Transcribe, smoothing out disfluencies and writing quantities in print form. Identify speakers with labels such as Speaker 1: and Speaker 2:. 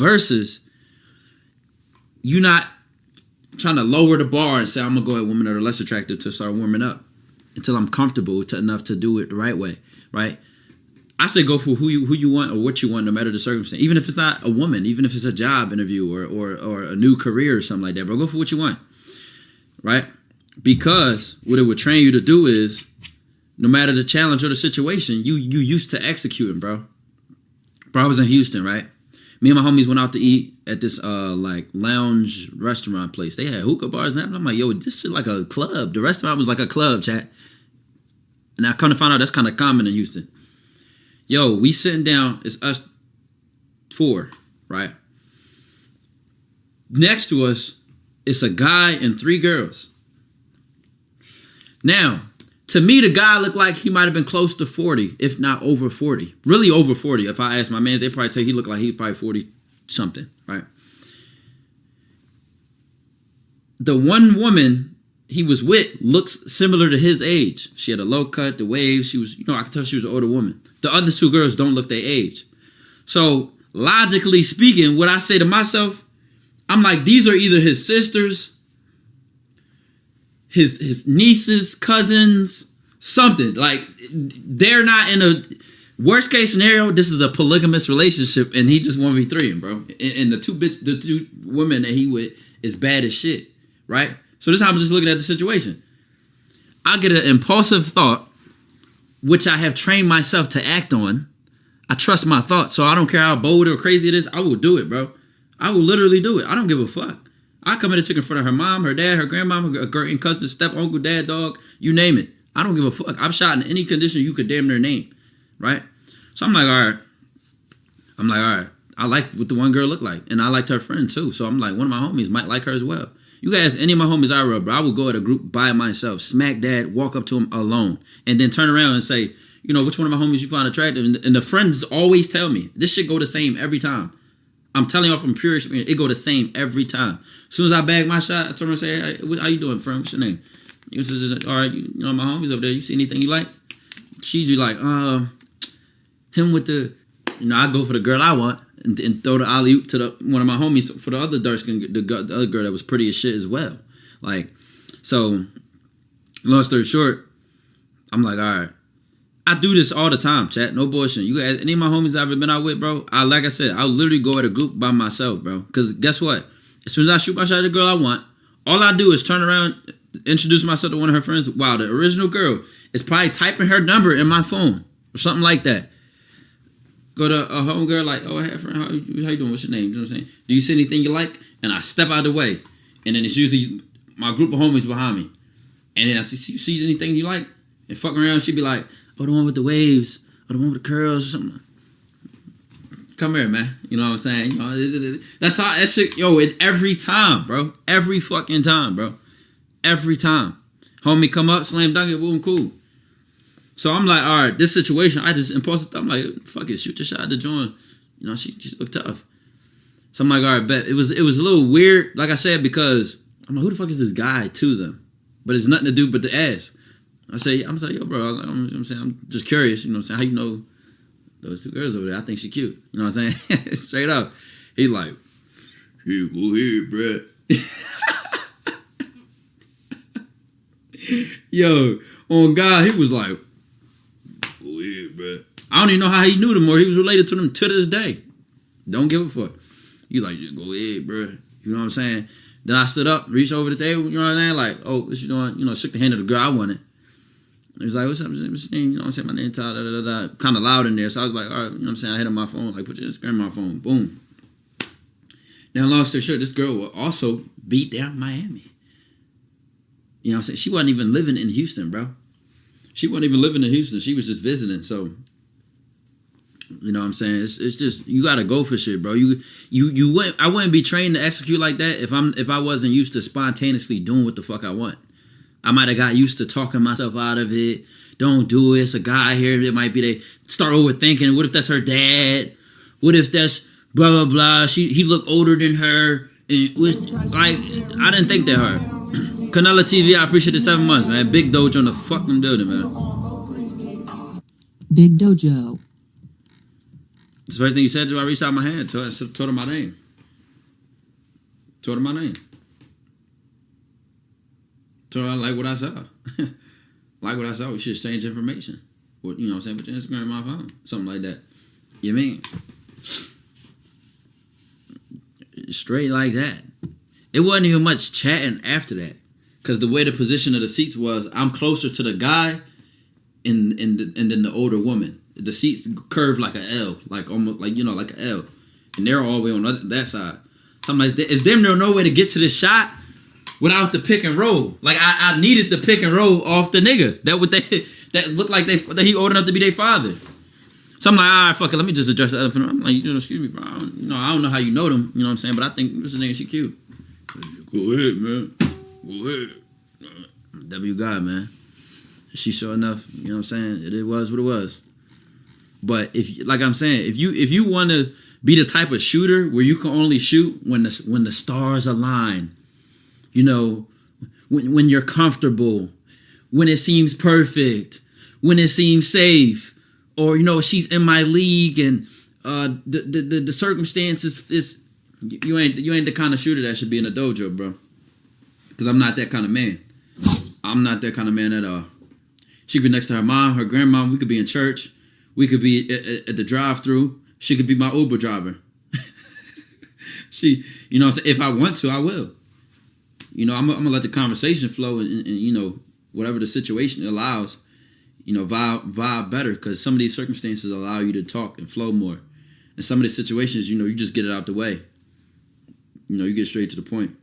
Speaker 1: versus you not trying to lower the bar and say, I'm going to go at women that are less attractive to start warming up until I'm comfortable enough to do it the right way, right? I say go for who you want or what you want, no matter the circumstance. Even if it's not a woman, even if it's a job interview or a new career or something like that, bro, go for what you want, right? Because what it would train you to do is, no matter the challenge or the situation, you used to executing, bro. Bro, I was in Houston, right? Me and my homies went out to eat at this like lounge restaurant place. They had hookah bars and that. I'm like, yo, this shit like a club. The restaurant was like a club, chat. And I kind of found out that's kind of common in Houston. Yo, we sitting down. It's us 4, right? Next to us, it's a guy and 3 girls. Now, to me, the guy looked like he might have been close to 40, if not over 40. Really over 40. If I ask my man, they probably tell you he looked like he probably 40-something, right? The one woman he was with looks similar to his age. She had a low cut, the waves. She was, I could tell she was an older woman. The other 2 girls don't look their age. So, logically speaking, what I say to myself, I'm like, these are either his sisters, his nieces, cousins, something. Like, they're not in a worst case scenario. This is a polygamous relationship, and he just 1v3, bro. And the two women that he with is bad as shit, right? So this is how I'm just looking at the situation. I get an impulsive thought, which I have trained myself to act on. I trust my thoughts, so I don't care how bold or crazy it is. I will do it, bro. I will literally do it. I don't give a fuck. I come in and took in front of her mom, her dad, her grandmama, her great cousin, step uncle, dad, dog, you name it. I don't give a fuck. I've shot in any condition you could damn near name, right? So I'm like, all right. I like what the one girl looked like, and I liked her friend too. So I'm like, one of my homies might like her as well. You guys, any of my homies I rub, bro, I would go at a group by myself, smack dad, walk up to him alone, and then turn around and say, which one of my homies you find attractive? And the friends always tell me, this shit go the same every time. I'm telling you from pure experience, it go the same every time. As soon as I bag my shot, I turn around and say, hey, how you doing, friend? What's your name? He says, all right, my homies over there, you see anything you like? She'd be like, him with the, I go for the girl I want and throw the alley-oop to one of my homies for the other dark skin, the other girl that was pretty as shit as well. Like, so, long story short, I'm like, all right. I do this all the time, chat. No bullshit. You guys, any of my homies I've ever been out with, bro, like I said, I'll literally go at a group by myself, bro. Because guess what? As soon as I shoot my shot at the girl I want, all I do is turn around, introduce myself to one of her friends. Wow, the original girl is probably typing her number in my phone or something like that. Go to a home girl like, oh, hey, friend, how you doing? What's your name? You know what I'm saying? Do you see anything you like? And I step out of the way. And then it's usually my group of homies behind me. And then I see, you see anything you like? And fuck around, she'd be like, oh, the one with the waves, or the one with the curls, or something. Come here, man. You know what I'm saying? That's how that shit, it every time, bro. Every fucking time, bro. Every time. Homie come up, slam dunk it, boom, cool. So I'm like, all right, this situation, I just impulsive. I'm like, fuck it, shoot your shot to join. She looked tough. So I'm like, all right, bet. It was a little weird, like I said, because I'm like, who the fuck is this guy to them? But it's nothing to do but to ask. I'm like, yo, bro, I'm saying, I'm just curious, you know what I'm saying? How you know those 2 girls over there? I think she cute. You know what I'm saying? Straight up. He like, here, go ahead, bro. Yo, on God, he was like, go ahead, bro. I don't even know how he knew them or he was related to them to this day. Don't give a fuck. He's like, just go ahead, bro. You know what I'm saying? Then I stood up, reached over the table, you know what I'm saying? Like, oh, what you doing? Shook the hand of the girl I wanted. He was like, what's up? What's your name? You know what I'm saying? My name, Todd, kind of loud in there. So I was like, all right, you know what I'm saying? I hit on my phone, like, put your Instagram on my phone. Boom. Now, long story short, this girl will also beat down Miami. You know what I'm saying? She wasn't even living in Houston, bro. She wasn't even living in Houston. She was just visiting. So, you know what I'm saying? It's just, you got to go for shit, bro. You wouldn't, I wouldn't be trained to execute like that if I wasn't used to spontaneously doing what the fuck I want. I might have got used to talking myself out of it. Don't do it. It's a guy here. It might be they start overthinking. What if that's her dad? What if that's blah, blah, blah. He looked older than her. And was like, I didn't think that her. Canela TV, I appreciate the 7 months, man. Big Dojo in the fucking building, man.
Speaker 2: Big Dojo.
Speaker 1: The first thing he said to her, I reached out my hand, told her my name. Told her my name. Told her I like what I saw. Like what I saw, we should exchange information. What, you know what I'm saying? Put your Instagram in my phone. Something like that. You mean? Straight like that. It wasn't even much chatting after that. Because the way the position of the seats was, I'm closer to the guy and then the older woman. The seats curved like an L. Like almost like, you know, like an L. And they're all the way on that side. Sometimes it's damn near no way to get to this shot without the pick and roll. Like I needed the pick and roll off the nigga. That looked like that he old enough to be their father. So I'm like, all right, fuck it, let me just address the elephant. I'm like, excuse me, bro. I don't know how you know them, you know what I'm saying? But I think this nigga, she cute. Go ahead, man. Go ahead. W God, man. She sure enough, you know what I'm saying? It was what it was. But if, like I'm saying, if you want to be the type of shooter where you can only shoot when the stars align, you know, when you're comfortable, when it seems perfect, when it seems safe, or you know she's in my league and the circumstances is you ain't the kind of shooter that should be in a dojo, bro. Because I'm not that kind of man. I'm not that kind of man at all. She could be next to her mom, her grandmom. We could be in church. We could be at the drive-thru. She could be my Uber driver. She, you know, if I want to, I will. You know, I'm gonna let the conversation flow and you know, whatever the situation allows, you know, vibe better, because some of these circumstances allow you to talk and flow more. And some of the situations, you know, you just get it out the way. You know, you get straight to the point.